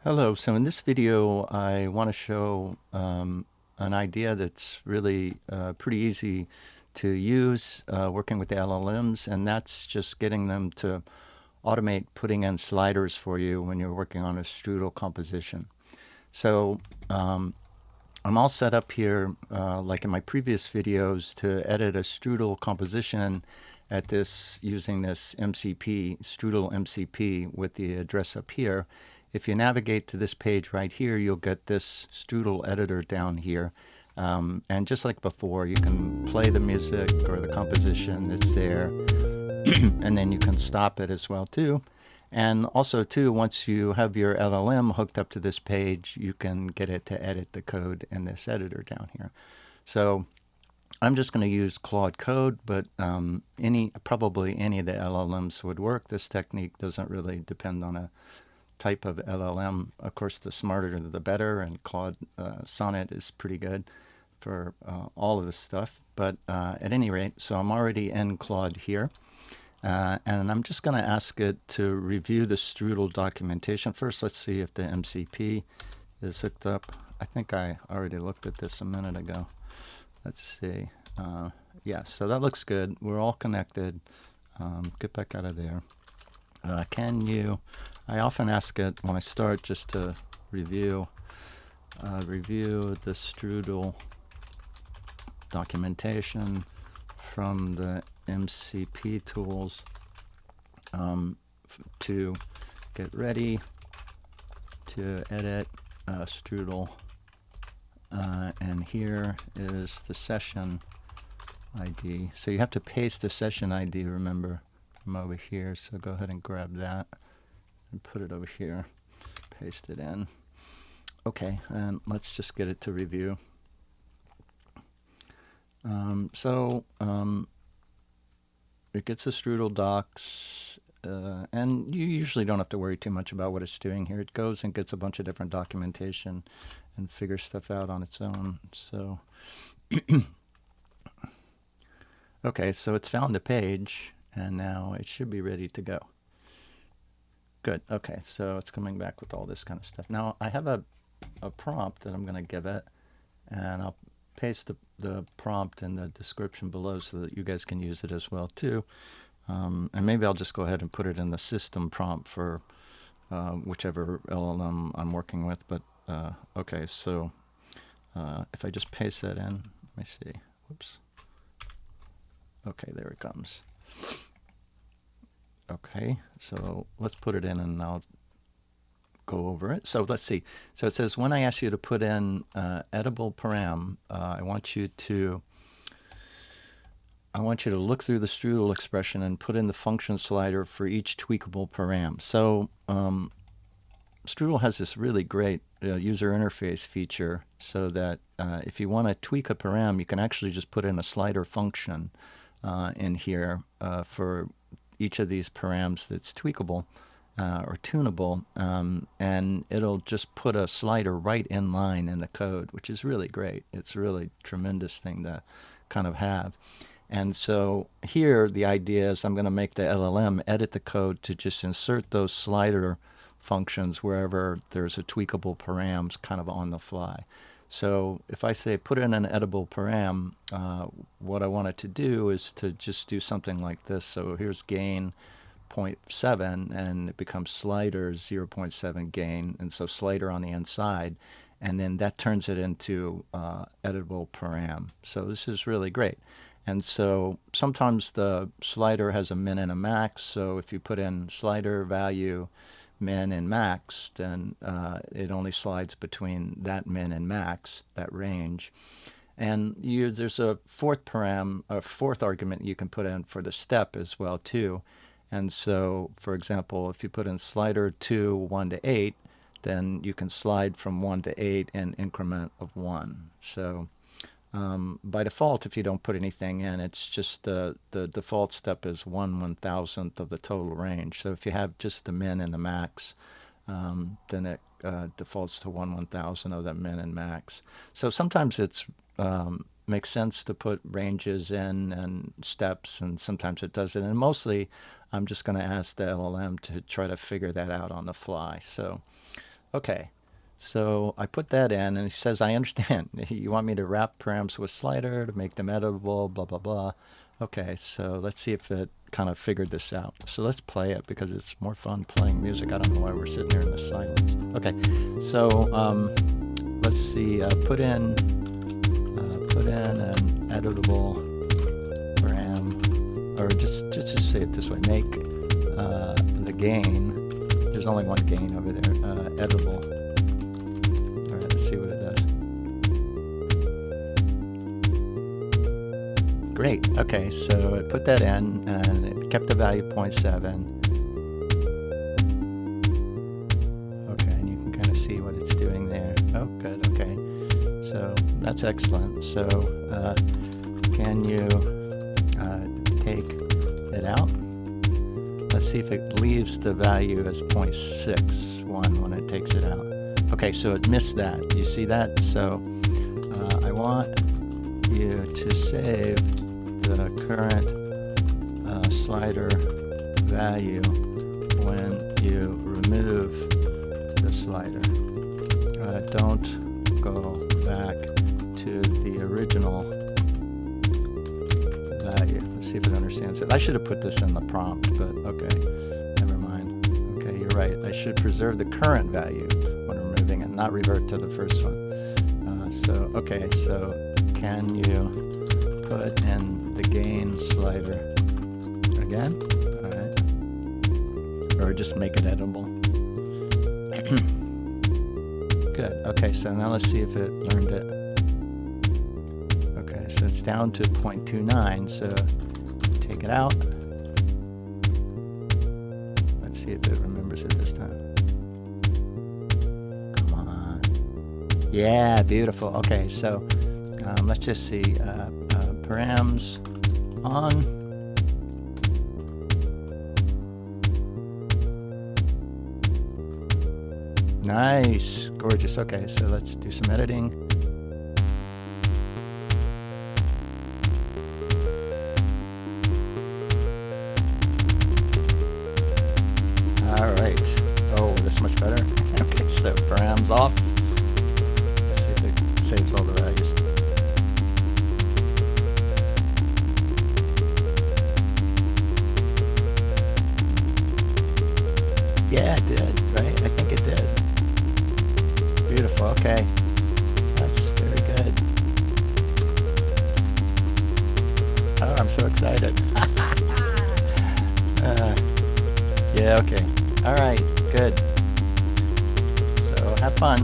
Hello, so in this video I want to show an idea that's really pretty easy to use working with the LLMs, and that's just getting them to automate putting in sliders for you when you're working on a Strudel composition. So I'm all set up here, like in my previous videos, to edit a Strudel composition at this using this MCP, Strudel-MCP, with the address up here. If you navigate to this page right here, you'll get this Strudel editor down here. And just like before, you can play the music or the composition that's there, and then you can stop it as well too. And also too, once you have your LLM hooked up to this page, you can get it to edit the code in this editor down here. So I'm just going to use Claude code, but probably any of the LLMs would work. This technique doesn't really depend on a type of LLM. Of course, the smarter the better, and Claude Sonnet is pretty good for all of this stuff. But at any rate, so I'm already in Claude here. And I'm just going to ask it to review the Strudel documentation. First, let's see if the MCP is hooked up. I think I already looked at this a minute ago. Let's see. Yeah, so that looks good. We're all connected. Get back out of there. I often ask it when I start just to review the Strudel documentation from the MCP tools to get ready to edit Strudel. And here is the session ID. So you have to paste the session ID, remember, from over here. So go ahead and grab that and put it over here. Paste it in. Okay, and let's just get it to review. It gets the Strudel docs, and you usually don't have to worry too much about what it's doing here. It goes and gets a bunch of different documentation and figures stuff out on its own. So, okay, so it's found the page, and now it should be ready to go. Good. Okay, so it's coming back with all this kind of stuff. Now I have a prompt that I'm going to give it, and I'll paste the prompt in the description below so that you guys can use it as well too. And maybe I'll just go ahead and put it in the system prompt for whichever LLM I'm working with. But okay, so if I just paste that in, let me see. Whoops. Okay, there it comes. Okay, so let's put it in and I'll go over it. So let's see. So it says, when I ask you to put in editable param, I want you to look through the Strudel expression and put in the function slider for each tweakable param. So Strudel has this really great user interface feature, so that if you want to tweak a param, you can actually just put in a slider function in here for each of these params that's tweakable or tunable, and it'll just put a slider right in line in the code, which is really great. It's a really tremendous thing to kind of have. And so here the idea is I'm going to make the LLM edit the code to just insert those slider functions wherever there's a tweakable params kind of on the fly. So if I say put in an editable param, what I want it to do is to just do something like this. So here's gain 0.7, and it becomes slider 0.7 gain, and so slider on the inside, and then that turns it into editable param. So this is really great. And so sometimes the slider has a min and a max, so if you put in slider value min and max, then it only slides between that min and max, that range. And there's a fourth argument you can put in for the step as well too. And so, for example, if you put in slider 2, 1 to 8, then you can slide from 1 to 8 in increment of 1. So by default, if you don't put anything in, it's just the default step is 1/1000th of the total range. So if you have just the min and the max, then it defaults to 1/1000 of that min and max. So sometimes it's makes sense to put ranges in and steps, and sometimes it doesn't. And mostly, I'm just going to ask the LLM to try to figure that out on the fly. So Okay, so I put that in, and he says, I understand. You want me to wrap params with slider to make them editable, blah, blah, blah. Okay, so let's see if it kind of figured this out. So let's play it because it's more fun playing music. I don't know why we're sitting here in the silence. Okay, so let's see. Put in an editable param, or just say it this way. Make the gain. There's only one gain over there. Editable. All right, let's see what it does. Great. Okay, so it put that in, and it kept the value 0.7. Okay, and you can kind of see what it's doing there. Oh, good. Okay, so that's excellent. So can you take it out? Let's see if it leaves the value as 0.61 when it takes it out. Okay, so it missed that. You see that? So I want you to save the current slider value when you remove the slider. Don't go back to the original value. Let's see if it understands it. I should have put this in the prompt, but okay, never mind. Okay, you're right. I should preserve the current value when removing it, not revert to the first one. Okay, so can you put in the gain slider again? All right. Or just make it editable. Good. Okay, so now let's see if it learned it. Okay, so it's down to 0.29, so take it out. Let's see if it remembers it this time. Come on. Yeah, beautiful. Okay, so let's just see. Params on. Nice. Gorgeous. Okay, so let's do some editing. All right. Oh, this is much better. Okay, so params off. Let's see if it saves all the values. Yeah, it did, right? I think it did. Beautiful, okay. That's very good. Oh, I'm so excited. Yeah, okay. All right, good. So have fun.